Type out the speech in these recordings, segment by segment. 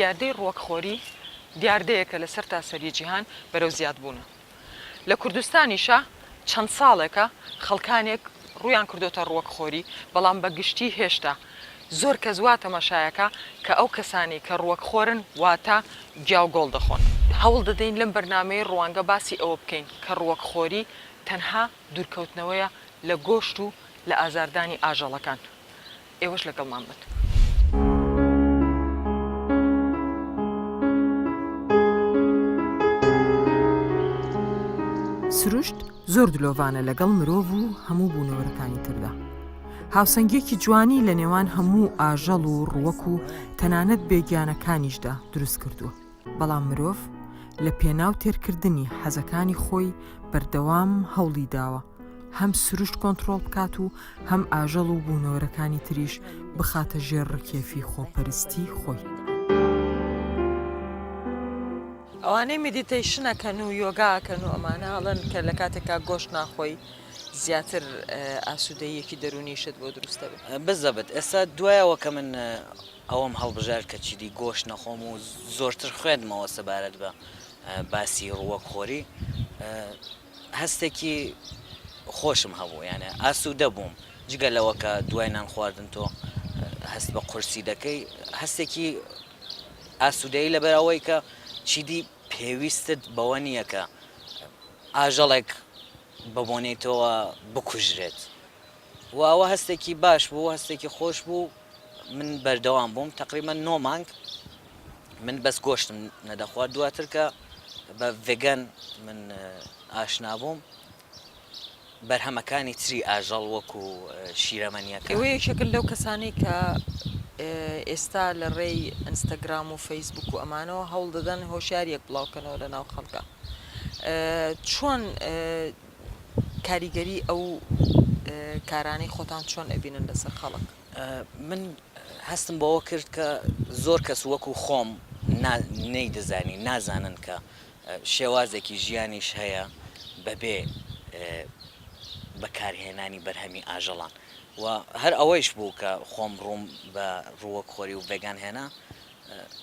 دیاردەی ڕووەکخۆری دیاردەیەکە لەسەر تاسەری جیهان بەرەو زیادبوونە. لە کوردستانیشە چەند ساڵێکە خەڵکانێک ڕویان کردوتە ڕووەکخۆری، بەڵام بە گشتی هێشتا زۆر کەس واتە مەشایەکە کە ئەو کەسانی کە ڕووەکخۆرن واتە گیاوگۆڵ دەخۆن. هەوڵ دەدەین لەم بەرنامەی ڕوانگە باسی ئەوە بکەین کە ڕووەکخۆری تەنها دوورکەوتنەوەیە لە گۆشت و لە ئازاردانی ئاژەڵەکان. ئێوەش لەگەڵمان بن. سروشت زۆر دلۆڤانە لەگەڵ مرۆڤ و هەموو بوونەوەرەکانی تردا. هاوسەنگێکی جوانی لە نێوان هەموو ئاژەڵ و ڕووەک و تەنانەت بێگیانەکانیشدا دروست کردووە. بەڵام مرۆڤ لە پێناو تێرکردنی حەزەکانی خۆی بەردەوام هەوڵی داوە هەم سروشت کۆنتڕۆڵ بکات و هەم ئاژەڵ و بوونەوەرەکانی تریش بخاتە ژێڕکێفی خۆپەرستی خۆی. ئەوانەی مدیتیشنەکەن و یۆگاکەن و ئەمانە هەڵەن کە لە کاتێکا گۆشت ناخۆی زیاتر ئاسوودەیەکی دەرونیشت بۆ دروستە بێت. بزەبت ئێستا دوایەوە کە من ئەوەم هەڵبژار کە چیدی گۆشت نەخۆم و زۆرتر خوێنمەوە سەبارەت بە باسی ڕووەکخۆری، هەستێکی خۆشم هەبوو، یانە ئاسوودە بووم جگە لەوە کە دوای نان خواردن تۆ هەست بە قورسی دەکەی، هەستێکی ئاسوودەی لەبەرەوەی کە چیدی پێویستت بەوە نییە کە ئاژەڵێک بەبوونیتەوە بکوژرێت. و ئەوە هەستێکی باش بوو، هەستێکی خۆش بوو. من بەردەوام بووم تقریبا 9 مانگ من بەس گۆشتم نەدەخوارد. دواتر کە بە ڤێگەن من ئاشنا بووم، بەرهەمەکانی تری ئاژەڵ وەکو شیرەمەنیەکە. ئێوە یەکێکن لەو کەسانەی کە ئێستا لە ڕێی ئینستاگرام و فەیسبوک و ئەمانەوە هەوڵ دەدەن هۆشیارێک بڵاوکەنەوە لە ناو خەڵکە. چۆن کاریگەری ئەو کارانەی خۆتان چۆن ئەبینن لەسەر خەڵک؟ من هەستم بەوە کرد کە زۆر کەس وەکو خۆم نەیدەزانی نازانن کە شێوازێکی ژیانیش هەیە بەبێ بەکارهێنانی بەرهەمی ئاژەڵان. و هەر ئەوەیش بوو کە خۆم ڕووم بە ڕووەکخۆری و ڤێگان هێنا،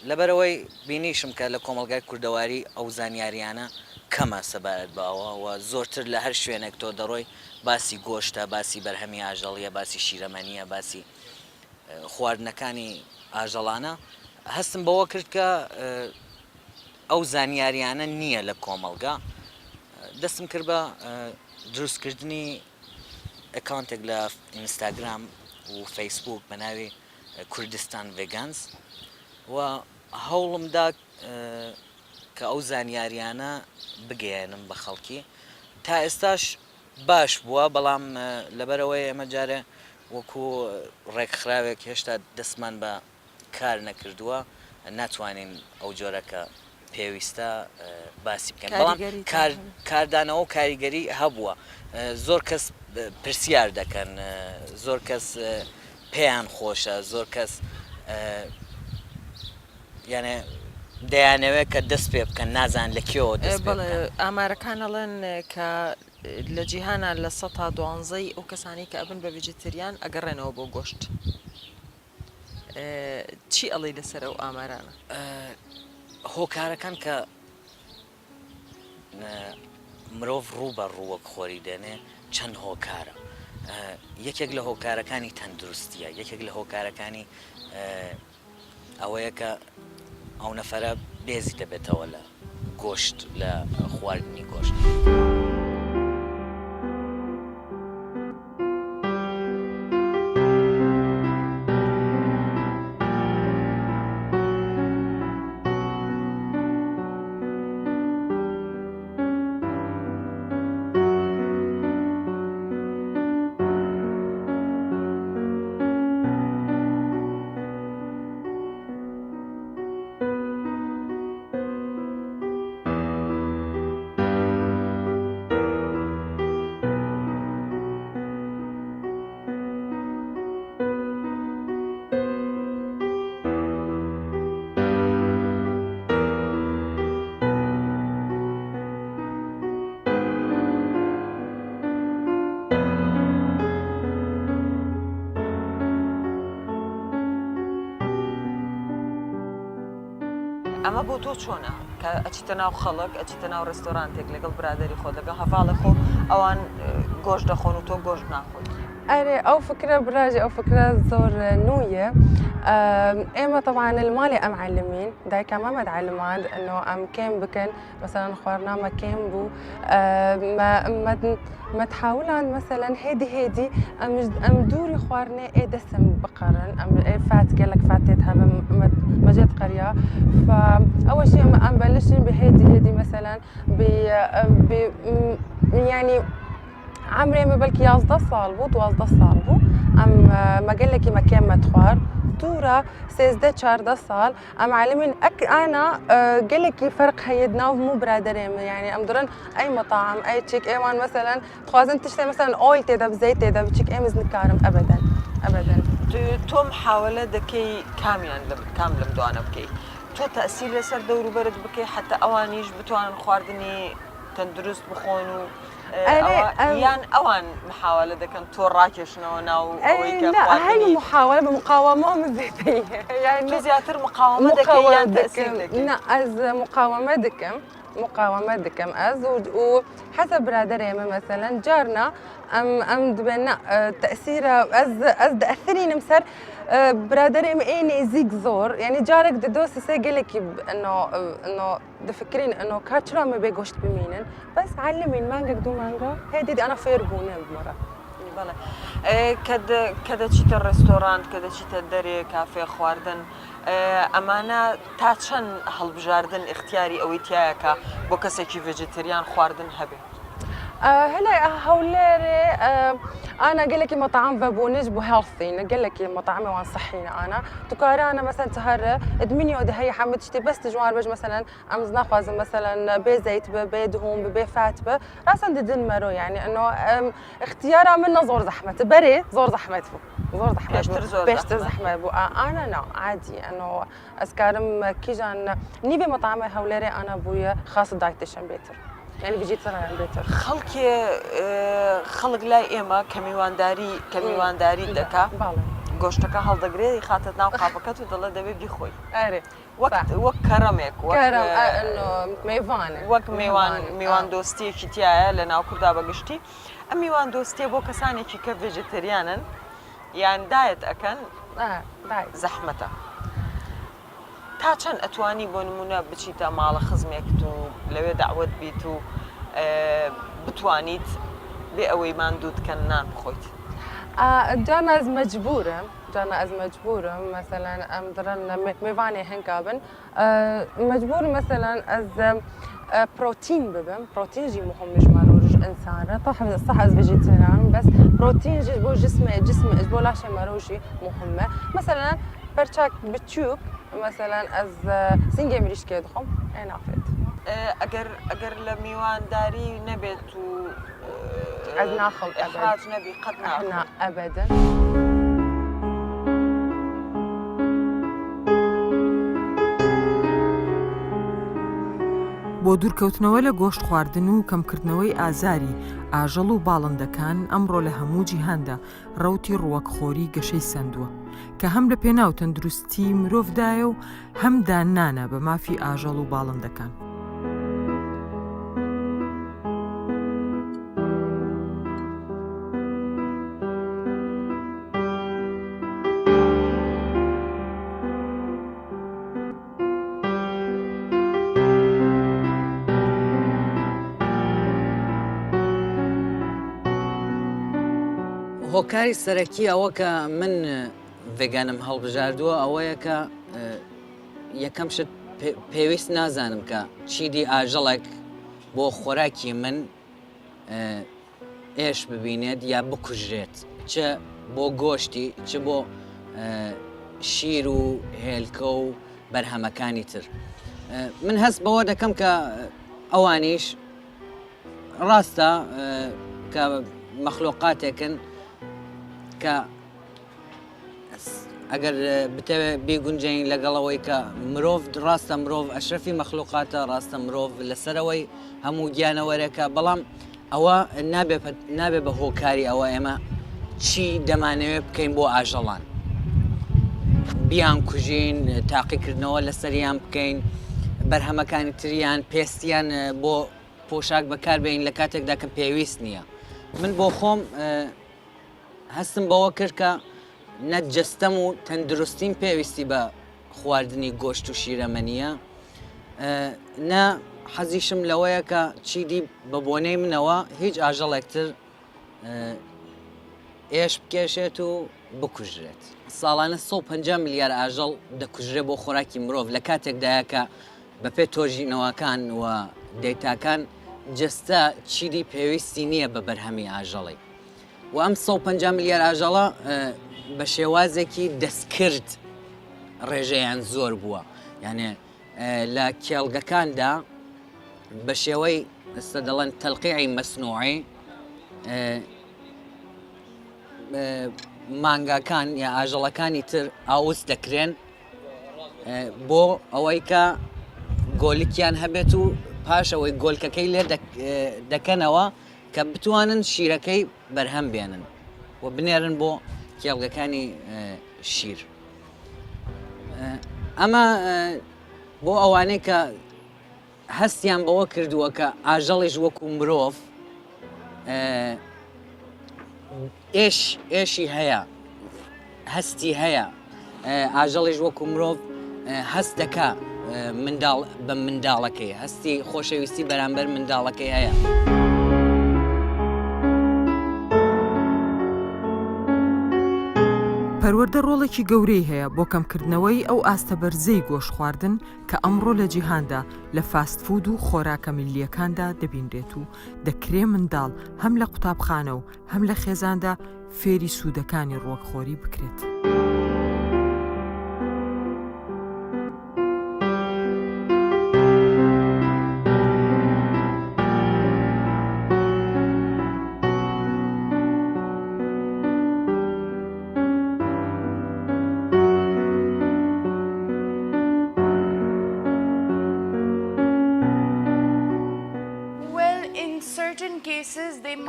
لەبەرەوەی بینیشم کە لە کۆمەلگای کوردەواری ئەو زانیاریانە کەمە سەبارەت بەوە و زۆرتر لە هەر شوێنێک تۆ دەڕۆی باسی گۆشتە، باسی بەرهەمی ئاژەڵیە، باسی شیرەمەنیە، باسی خواردنەکانی ئاژەڵانە. هەستم بەوە کرد کە ئەو زانیاریانە نییە لە کۆمەلگا. دەستم کرد بە دروستکردنی ئەکاونتێک لە ئینستاگرام و فەیسبوک بە ناوی کوردستان ڤێگانز، و هەوڵمدا کە ئەو زانیاریانە بگەێنم بە خەڵکی. تا ئێستاش باش بووە، بەڵام لەبەرەوەی ئەمە جارێ وەکو ڕێکخراوێک هێشتا دەستمان بە کار نەکردووە، ناتوانین ئەو جۆرەکە پێویستە باسی بکەین. بەڵام کاردانەوە و کاریگەری هەبووە. زۆر کەس پرسیار دەکەن، زۆر کەس پێیان خۆشە، زۆر کەس یانێ دەیانەوێت کە دەست پێ بکەن، نازان لە کێوە دەست پێ بکەن. ئامارەکان ئەڵێن کە لە جیهانە لە ١١٢ ئەو کەسانی کە ئەبن بە ڤیجیتریان ئەگەڕێنەوە بۆ گۆشت. چی ئەڵێ لەسەر ئەو ئامارانە؟ هۆکارەکان کە مرۆڤ ڕوو بە ڕووەکخۆری دێنێ چەند هۆکارە. یەکێک لە هۆکارەکانی تەندروستیە، یەکێک لە هۆکارەکانی ئەوەیە کە ئەو نەفەرە بێزی دەبێتەوە لە گۆشت، لە خواردنی گۆشت. ئەمە بۆ تۆ چۆنە کە ئەچیتە ناو خەڵک ئەچیتە ناو ڕێستۆرانتێک لەگەڵ برادری خۆ لەگەڵ هەڤاڵە خۆ ئەوان گۆشت دەخۆن و تۆ گۆشت ناخۆی أري أو فكرة براجة أو فكرة زور نوية إما طبعا المالي أم معلمين دايكا ما متعلمات إنه أم كان بكن مثلا خوارنا ما كان بو ما تحاولان مثلا هيدي أم دوري خوارنا إيه دسم بقرن أم إيه فات قالك فاتتها ما جت قرية فأول شيء أم بلشن بهيدي مثلا يعني عمري ما بلكي يازدا صالبو توازدا صالبو ام ما قال لك مكان متخوار دورة 16 سال ام علمين انا قال لك فرق هيدنا مو برادرين يعني ام درن اي مطاعم اي تشيك ايوان مثلا تخوازن تشتري مثلا اويل تيدا بزيت تيدا بتشيك ايمز نكارم ابدا تۆ محاولە دەکەی کاملم دوانە بکەیت تۆ تەسیر لەسەر دەوروبەرت بکەی حتى ئەوانیش بتوانن خواردنی تەندروست بخۆن و یان ئەوان محاولە دەکەن تۆ ڕاکێشنەوە ناو ئەوەی کە هاي محاولة بمقاومة مزيتية يعني تۆ زیاتر مقاومە دەکەی یان تەسیر دەکەی از مقاومة دكم از وحسب برادري مثلا جارنا ام دبنا تأثير از تأثرين مسر برادري اني زيك زور يعني جارك ددوس سيقلك انه دفكرين انه كاتشرا ما بيجوشت بمينن بس علمين مانجا دو مانجا هيدي انا فيربوني بمرة بەڵێ کە دەچیتە ڕێستۆرانت کە دەچیتە دەرێ کافێ خواردن ئەمانە تا چەند هەڵبژاردن اختیاری ئەوەی تایەکە بۆ کەسێکی ڤێجێتەریان خواردن هەبێ هلا هوليري انا قال لك مطعم بابونج بو هيلثي قال لك مطعم وان صحينا انا تكاري انا مثلا تهر ادمني ودي هي حمد تشتي بس تجوار بج مثلا امز ناخذ مثلا بزيت بدهون بفات راسا ددن مرو يعني انه اختيارها منه زور زحمه بري زور زحمه بيشتر زحمه بو انا لا عادي انه اسكارم كيجان نيبي مطعم هوليري انا بويا خاص دايتيشن بيتر يعني بيجي ترى بيتر خەڵک لای ئێمە کە میوانداری دەکا گۆشتەکە هەڵدەگرێت خاتە ناو قاپەکەت و دەڵێ دەبێت بیخۆی وەک کەرەمێک وەک میوان دۆستیەکی تایە لە ناو کووردا بەگشتی ئەم میوان دۆستیە بۆ کەسانێکی کە ڤێجێتەریانن یان دایەت ئەکەن زەحمەتە تا چەند ئەتوانی بۆ نمونە بچیتە ماڵە خزمێکت و لەوێ داوت بیت و بتوانیت بێ ئەوەی ماندوو بکەن نان بخۆیت جانا از مجبورة مثلا ام درن ميفاني هنكابن مجبور مثلا از بروتين ببن بروتين جي مهم مش ماروج انسان صح از فيجيتيريان بس بروتين جي بو جسم بو لاشي ماروجي مهمة مثلا برشاك بتشوك مثلا از سنجي مليش كيدخم انا عفيت ئەگەر لە میوانداری نەبێت و از ناخذ اخراج نبي قد ناخذ ابدا بۆ دوورکەوتنەوە لە گۆشت خواردن و کەمکردنەوەی ئازاری ئاژەڵ و باڵندەکان ئەمڕۆ لە هەموو جیهاندا ڕەوتی ڕووەکخۆری گەشەی سندووە کە هەم لە پێناو تەندروستی مرۆڤدایە و هەم دانانە بە مافی ئاژەڵ و باڵندەکان. هۆکاری سەرەکی ئەوە کە من ڤێگانم هەڵبژاردووە ئەوەیە کە یەکەم شت پێویست نازانم کە چیدی ئاژەڵێک بۆ خۆراکی من ئێش ببینێت یا بکوژرێت چ بۆ گۆشتی چ بۆ شیر و هێلکە و بەرهەمەکانی تر من هەست بەوە دەکەم کە ئەوانیش ڕاستە کە مەخلوقاتێکن کە ئەگەر بتەوێت بێگونجین لەگەڵەوەی کە مرۆڤ ڕاستە مرۆڤ ئەشرەفی مەخلوقاتە ڕاستە مرۆڤ لەسەرەوەی هەموو گیانەوەرەکە بەڵام ئەوە نابێ بە هۆکاری ئەوە ئێمە چی دەمانەوێت بکەین بۆ ئاژەڵان بیان کوژین تاقیکردنەوە لەسەریان بکەین بەرهەمەکانی تریان پێستیان بۆ پۆشاک بەکاربێن لە کاتێکدا کە پێویست نییە. من بۆ خۆم هەستم بەوە کرد کە نەجەستەم و تەندروستیم پێویستی بە خواردنی گۆشت و شیرەمەنیە، نە حەزیشم لەوەیە کە چیدی بە بۆنەی منەوە هیچ ئاژەڵێکتر ئێش بکێشێت و بکوژرێت. ساڵانە 150 میلیارد ئاژەڵ دەکوژرێت بۆ خۆراکی مرۆڤ لە کاتێکدایە کە بەپێ تۆژینەوەکان و دەیتاکان جەستە چیدی پێویستی نییە بە بەرهەمی ئاژەڵی. و ئەم 150 میلیارد ئاژەڵە بە شێوازێکی دەستکرد ڕێژەیان زۆر بووە، یعنی لە کێڵگەکاندا بە شێوەی ئێستا دەڵێن تەلقیعی مەسنوعی مانگاکان یا ئاژەڵەکانی تر ئاوز دەکرێن بۆ ئەوەی کە گۆلکیان هەبێت و پاش ئەوەی گۆلکەکەی لێ دەکەنەوە کە بتوانن شیرەکەی بەرهەم بێنن و بنێرن بۆ کێڵگەکانی شیر. ئەمە بۆ ئەوانەی کە هەستیان بەوە کردووە کە ئاژەڵیش وەکو مرۆڤ ئێشی هەیە، هەستی هەیە، ئاژەڵیش وەکو مرۆڤ هەست دەکا بە منداڵەکەی، هەستی خۆشەویستی بەرامبەر منداڵەکەی هەیە. پەروەردە ڕۆڵێکی گەورەی هەیە بۆ کەمکردنەوەی ئەو ئاستە بەرزەی گۆش خواردن کە ئەمڕۆ لە جیهاندا لە فاست فود و خۆراکە میلیەکاندا دەبینرێت و دەکرێ منداڵ هەم لە قوتابخانە و هەم لە خێزاندا فێری سوودەکانی ڕووەکخۆری بکرێت.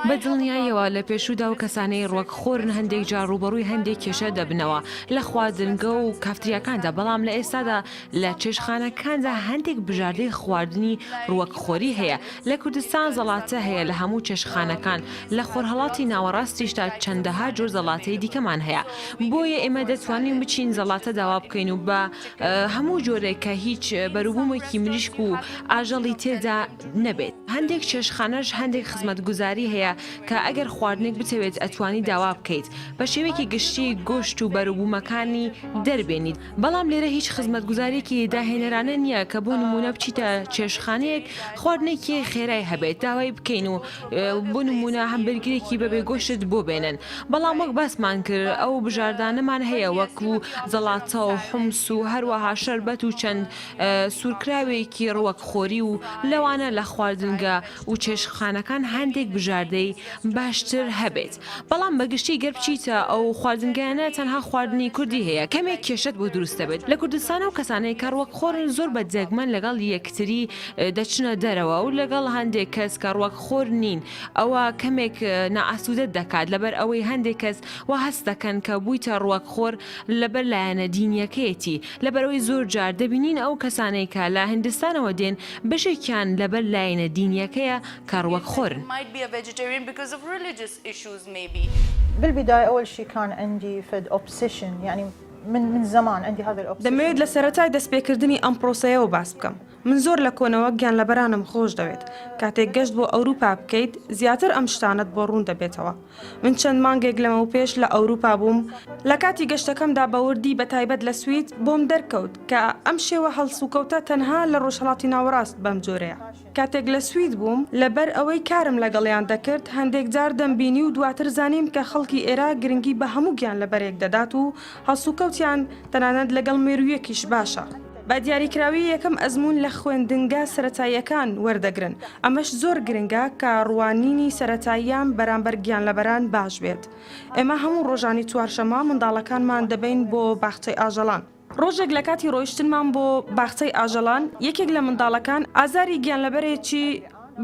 بە دڵنیاییەوە لە پێشودا و کەسانەی ڕوەکخۆرن هەندێک جار ڕوبەڕووی هەندێک کێشە دەبنەوە لە خواردنگە و کافتریاکاندا، بەڵام لە ئێستادا لە چێشخانەکاندا هەندێک بژاردەی خواردنی ڕوەکخۆری هەیە. لە کوردستان زەڵاتە هەیە لە هەموو چێشخانەکان، لە خۆرهەڵاتی ناوەڕاستیشدا چەندەها جۆر زەڵاتەی دیکەمان هەیە. بۆیە ئێمە دەتوانین بچین زەڵاتە داوا بکەین و بە هەموو جۆرێک کە هیچ بەروبوومێکی مریشک و ئاژەڵی تێدا نەبێت. هەندێک چێشخانەش هەندێک خزمەتگوزاری هەیە کە ئەگەر خواردنێک بتەوێت ئەتوانی داوا بکەیت بە شێوەیەکی گشتی گۆشت و بەروبوومەکانی دەربێنیت. بەڵام لێرە هیچ خزمەتگوزارێکی داهێنەرانە نییە کە بۆ نمونە بچیتە چێشخانەیەک خواردنێکی خێرای هەبێت داوای بکەین و بۆ نمونە هەمبەرگرێکی بەبێ گۆشت بۆ بێنن. بەڵام وەک باسمان کرد ئەو بژاردانەمان هەیە وەکو زەڵاتە و حومس و هەروەها شەربەت و چەند سوورکراوێکی ڕوەکخۆری و لەوانە لە خواردنگە و چێشخانەکان هەندێک بژاردەی باشتر هەبێت. بەڵام بەگشتی گەر بچیتە ئەو خواردنگانە تەنها خواردنی کوردی هەیە، کەمێک کێشت بۆ دروستە بێت. لە کوردستان و کەسانەی کە ڕوەکخۆرن زۆر بە جێگمەن لەگەڵ یەکتری دەچنە دەرەوە و لەگەڵ هەندێک کەس کە ڕوەکخۆر نین ئەوە کەمێک نائاسوودە دەکات لەبەر ئەوەی هەندێک کەس وا هەست دەکەن کە بوویتە ڕوەکخۆر لەبەر لایەنە دینیەکەیەتی، لەبەرەوەی زۆر جار دەبینین ئەو کەسانەی کە لە هیندستانەوە دێن بەشێکیان لەبەر لایەنە دینیەکەیە کە ڕوەکخۆرن. بالبداية أول شيء كان عندي فد obsession، يعني من زمان عندي هذا الأوبسيشن. دەمەوێت لە سەرەتای دەستپێکردنی ئەم پرۆسەیەوە باس بکەم. من زۆر لە کۆنەوە گیان لە بەرانم خۆش دەوێت. کاتێک گەشت بۆ ئەوروپا بکەیت زیاتر ئەم شتانت بۆ ڕوون دەبێتەوە. من چەند مانگێک لەمە و پێش لە ئەوروپا بووم. لە کاتی گەشتەکەمدا بەوردی بە تایبەت لە سوید بۆم دەرکەوت کە ئەم شێوە هەڵسوکەوتە تەنها لە ڕۆژهەڵاتی ناوەڕاست بەم جۆرەیە. کاتێک لە سوید بووم لەبەر ئەوەی کارم لەگەڵیان دەکرد هەندێک جار دەمبینی و دواتر زانیم کە خەڵکی ئێرە گرنگی بە هەموو گیان لەبەرێک دەدات و هەڵسوکەوتیان تەنانەت لەگەڵ مێرویەکیش باشە. بە دیاریکراوی یەکەم ئەزمون لە خوێندنگە سەرەتاییەکان وەردەگرن. ئەمەش زۆر گرنگە کە ڕوانینی سەرەتاییان بەرامبەر گیان لەبەران باش بێت. ئێمە هەموو ڕۆژانی چوارشەمە منداڵەکانمان دەبین بۆ باخچەی ئاژەڵان. ڕۆژێک لە کاتی ڕۆیشتنمان بۆ باخچەی ئاژەڵان یەکێک لە منداڵەکان ئازاری گیانلەبەرێکی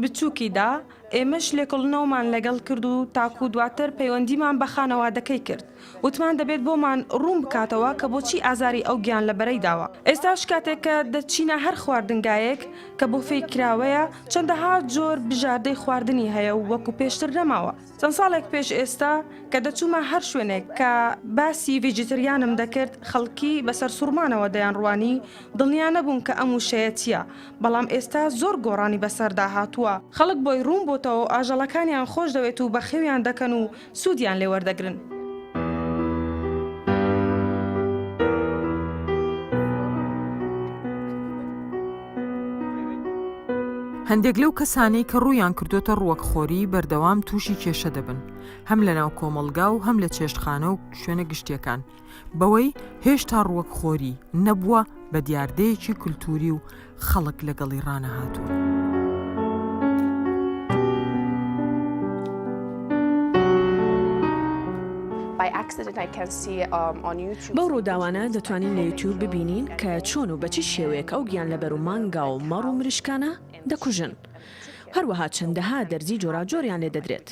بچووکیدا، ئێمەش لێکۆڵنەوەمان لەگەڵ کرد و تاکو دواتر پەیوەندیمان بە خانەوادەکەی کرد. وتمان دەبێت بۆمان ڕوون بکاتەوە کە بۆچی ئازاری ئەو گیان لە بەرەی داوە. ئێستاش کاتێک کە دەچینە هەر خواردنگایەک کە بۆ فێکراوەیە چەندەها جۆر بژاردەی خواردنی هەیە و وەکو پێشتر نەماوە. چەند ساڵێک پێش ئێستا کە دەچوومە هەر شوێنێک کە باسی ڤیجیتریانم دەکرد خەڵکی بەسەر سوورمانەوە دەیان ڕوانی دڵنیا نەبوون کە ئەم وشەیە چییە، بەڵام ئێستا زۆر گۆڕانی بەسەردا هاتووە. خەڵک بۆی ڕوون بۆتەوە و ئاژەڵەکانیان خۆش دەوێت و بە خێویان دەکەن و سوودیان لێ وەردەگرن. هەندێک لەو کەسانەی کە ڕوویان کردوتە ڕووەکخۆری بەردەوام تووشی کێشە دەبن، هەم لە ناو کۆمەڵگا و هەم لە چێشتخانە و شوێنە گشتیەکان، بەوەی هێشتا ڕووەکخۆری نەبووە بە دیاردەیەکی کولتوری و خەڵک لەگەڵی ڕانەهاتووە. بەو ڕووداوانە دەتوانین لە یوتیوب ببینین کە چۆن و بەچی شێوەیەک ئەو گیان لەبەر و مانگا و مەڕ و مریشکانە دەکوژن. هەروەها چەندەها دەرزی جۆراجۆریان لێ دەدرێت.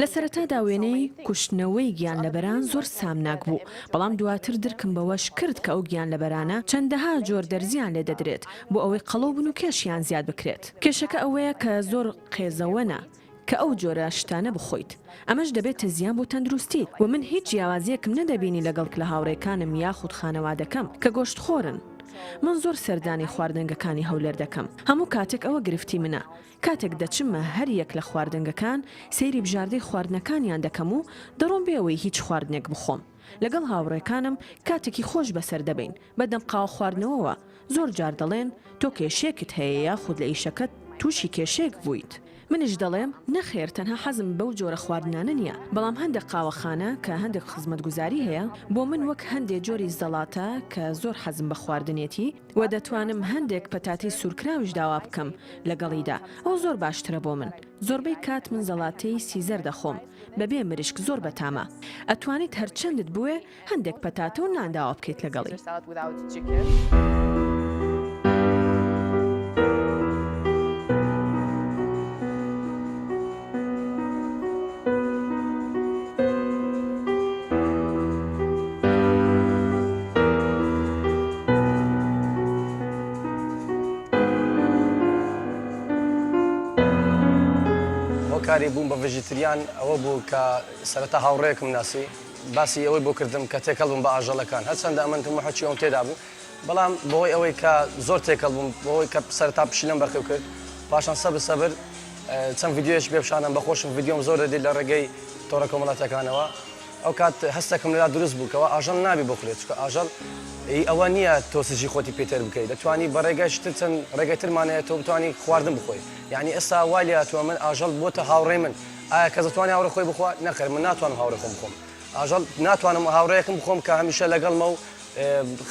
لە سەرەتادا وێنەی کوشتنەوەی گیان لەبەران زۆر سامناک بوو، بەڵام دواتر درکم بەوەش کرد کە ئەو گیان لەبەرانە چەندەها جۆر دەرزیان لێ دەدرێت بۆ ئەوەی قەڵەو بن و کێشیان زیاد بکرێت. کێشەکە ئەوەیە کە زۆر قێزەوەنە کە ئەو جۆرە شتانە بخۆیت. ئەمەش دەبێتە زیان بۆ تەندروستی و من هیچ جیاوازیەکم نەدەبینی لەگەڵ لە هاوڕێکانم یاخود خانەوادەکەم کە گۆشت خۆرن. من زۆر سەردانی خواردنگەکانی هەولێر دەکەم. هەموو کاتێک ئەوە گرفتی منە. کاتێک دەچمە هەر یەک لە خواردنگەکان سەیری بژاردەی خواردنەکانیان دەکەم و دەڕۆم بێەوەی هیچ خواردنێک بخۆم. لەگەڵ هاوڕێکانم کاتێکی خۆش بەسەر دەبین بەدەم قاو خواردنەوەوە زۆر جار دەڵێن تۆ کێشێکت هەیە یاخود لە ئیشەکەت تووشی کێشێک بوویت. منیش دەڵێم نەخێر تەنها حەزم بەو جۆرە خواردنانە نییە، بەڵام هەندێک قاوەخانە کە هەندێک خزمەتگوزاری هەیە بۆ من وەک هەندێک جۆری زەڵاتە کە زۆر حەزم بە خواردنێتی و دەتوانم هەندێک پەتاتی سوورکراویش داوا بکەم لەگەڵیدا. ئەو زۆر باشترە بۆ من. زۆربەی کات من زەڵاتەی سیزەر دەخۆم بەبێ مریشک زۆر بەتامە. ئەتوانیت هەرچەندت بووێ هەندێک پەتاتە و نانداوا بکەیت لەگەڵی. کاری بووم بە ڤژیتریان ئەوە بوو کە سەرەتا هاوڕێیەکم ناسی باسی ئەوەی بۆ کردم کە تێکەڵ بووم بە ئاژەڵەکان هەرچەندە ئەمەندم حەچی ئەوم تێدا بوو، بەڵام بۆی ئەوەی کە زۆر تێکەڵ بووم بۆەوەی کە سەرەتا پشیلەم بەرخێو کرد پاشان سەبر چەند ڤیدیۆیەش پێبشانم بەخۆشم ڤیدیۆم زۆر دەدێت لە ڕێگەی تۆڕە کۆمەڵاتەکانەوە. ئەو کات هەستێکم لەلا دروست بوو کەەوە ئاژەڵ نابی بخورێت چکە ئاژەڵ ئەوە نییە تۆ سژی خۆتی پێتر بکەیت، دەتوانی بە ڕێگەشتر چەند ڕێگەی ترمانەیە تۆ بتوانی خواردن بخۆی. یعنی ئێستا وای لێ هاتووە من ئاژەڵ بۆتە هاوڕێ من. ئایا کەس دەتوانێت هاوڕێ خۆی بخوا؟ نەخێر، من ناتوانم هاوڕێ خۆم بخۆم. ئاژەڵ ناتوانم هاوڕێیەکم بخۆم کە هەمیشە لەگەڵمە و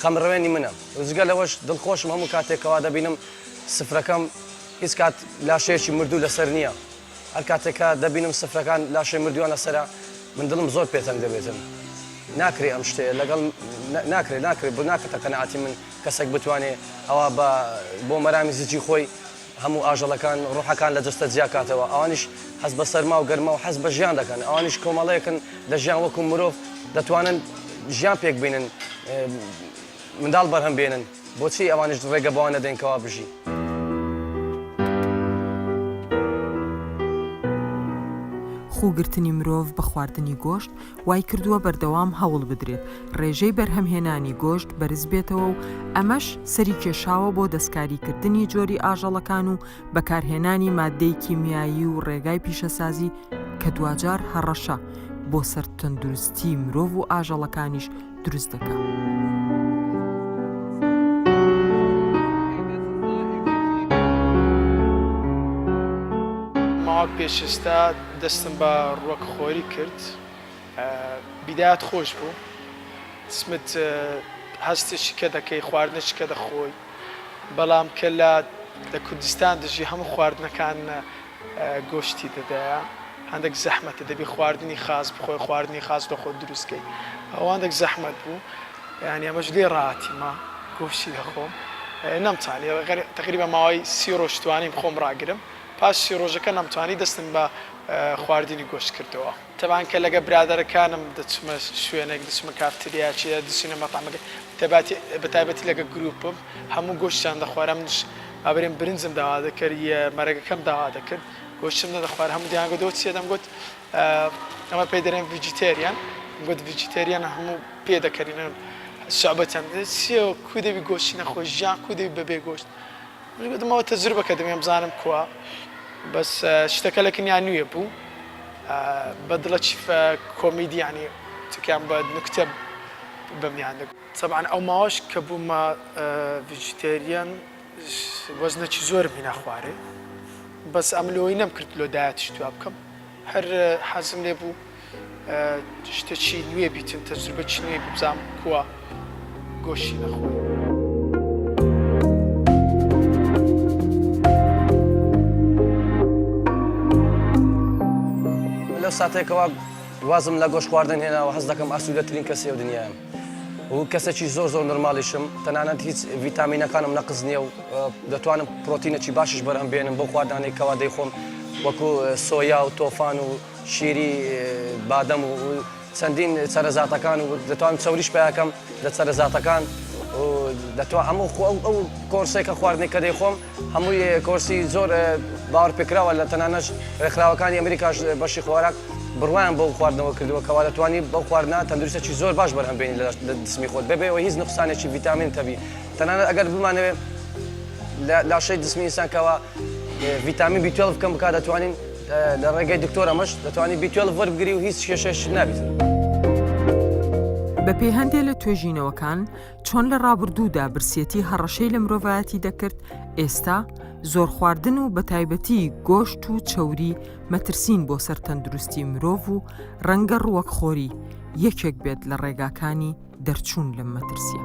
خەمڕەوێنی منە. جگە لەوەش دڵخۆشم هەموو کاتێکەوە دەبینم سفرەکەم هیچ کات لاشەیەکی مردوو لەسەر نییە. هەر کاتێکە دەبینم سفرەکان لاشەی مردووان لەسەرە من دڵم زۆر پێتەنگ دەبێتن. ناکرێ ئەم شتێ لەگەڵ ناکرێت بۆ ناکەتە قەنەعاتی من کەسێک بتوانێت ئەوە بۆ مەرامی زیجی خۆی هەموو ئاژەڵەکان ڕوحەکان لە جستە جیاکاتەوە. ئەوانیش حەز بە سەرما و گەرما و حەز بە ژیان دەکەن. ئەوانیش کۆمەڵەیەکن لە ژیان وەکو مرۆڤ دەتوانن ژیان پێک بینن، منداڵ بەرهەم بێنن. بۆچی ئەوانیش ڕێگە بەوە نەدەینکەوا بژی؟ خوگرتنی مرۆڤ بە خواردنی گۆشت وای کردووە بەردەوام هەوڵ بدرێت ڕێژەی بەرهەمهێنانی گۆشت بەرز بێتەوە و ئەمەش سەری کێشاوە بۆ دەستکاریکردنی جۆری ئاژەڵەکان و بەکارهێنانی مادەی کیمیایی و ڕێگای پیشەسازی کە دوجار هەڕەشە بۆ سەر تەندروستی مرۆڤ و ئاژەڵەکانیش دروست دەکات. پێشستا دەستم بە ڕووەکخۆری کرد، بیدات خۆش بوو، سمت هەستێکی کە دەکەی خواردنێکی کە دەخۆی، بەڵام کە لە کوردستان دژی هەموو خواردنەکان گۆشتی دەدایە هەندێک زەحمەتە دەبی خواردنی خاص بخۆی، خواردنی خاص لە خۆت دروستکەی، ئەوە هەندێک زەحمەت بوو. یعنی ئەمەش لێ ڕاتیمە گۆشتی دەخۆم، نەمتوانی تقریبا ماوەی 30 ڕۆژ توانیم خۆم ڕاگرم. پاسی ڕۆژەکە نەمتوانی دەستم بە خواردنی گۆشت کردەوە تەبان کە لەگە برادەرەکانم دەچمە شوێنێک دەچمە کافتریاچی دەچینە مەتامەکە بەتایبەتی لەگە گروپم هەموو گۆشتیان دەخوارم ئابرێن برنجم داوا دەکرد مەرەگەکەم داوا دەکرد گۆشتم نەدەخوار هەموو دیانگەدەوە چیە دەمگوت ئەمە پێی دەرێن ڤیجیتێریان گوت ڤیجیتێریان هەموو پێ دەکەرینە شعبەتیان چیە کو دەبی گۆشتی نەخۆش ژیان کو دەبی بەبێ گۆشت گوتمەوە تەجروبەکە دەمێ بزانم کووە بەس شتەکە لەکنیان نوێ بوو بەدڵە چیف کۆمیدیانی چکیان بە نکتە بەمیان دەگوت طبعا ئەو ماوەش کە بوومە ڤیجیتێریان وەزنێکی زۆر می ناخوارێ بەس ئەملۆی نەمکرد لۆدایەتیش دوا بکەم هەر حەزم لێ بوو شتێکی نوێ بیتن تەجروبەی نوێ بزانم کووە گۆشتی نەخۆی لەو ساتێکەوە وازم لە گۆشت خواردن هێناوە هەز دەکەم ئاسوودەترین کەسێ و دنیایم و کەسێکی زۆر نورمالیشم تەنانەت هیچ ڤیتامینەکانم نەقز نییە و دەتوانم پرۆتینێکی باشش بەرهەم بێنم بۆ خواردانێکەوە دەیخۆم وەکو سۆیا و تۆفان و شیری بادەم و چەندین سەرەزاتەکان و دەتوانم چەوریش پیاکەم لە سەرەزاتەکان دەتوان هەموو ئەو کۆرسێکە خواردنێکە دەیخۆم هەمووی کۆرسی زۆر باوەڕ پێکراوە لە تەنانەش ڕێکخراوەکانی ئەمریکاش بەشی خۆراک بڕوایان بۆ خواردنەوە کردووە کەوا دەتوانی بەو خواردنە تەندروستێکی زۆر باش بەرهەمبێنی لە دسمی خۆت بەبێەوە هیچ نقصانێکی ڤیتامین تەبی تەنانەت ئەگەر بمانەوێ لاشەی دسمی ئینسانکەوە ڤیتامین B12 بکەم بکات دەتوانین لە ڕێگەی دکتۆر ئەمەش دەتوانین B12 وەربگری و هیچ کێشەش نابێت. بە پێی هەندێک لە توێژینەوەکان چۆن لە ڕابردوودا برسێتی هەڕەشەی لە مرۆڤایەتی دەکرد ئێستا زۆر خواردن و بە تایبەتی گۆشت و چەوری مەترسین بۆ سەر تەندروستی مرۆڤ و ڕەنگە ڕووەکخۆری یەکێک بێت لە ڕێگاکانی دەرچوون لەم مەترسیە.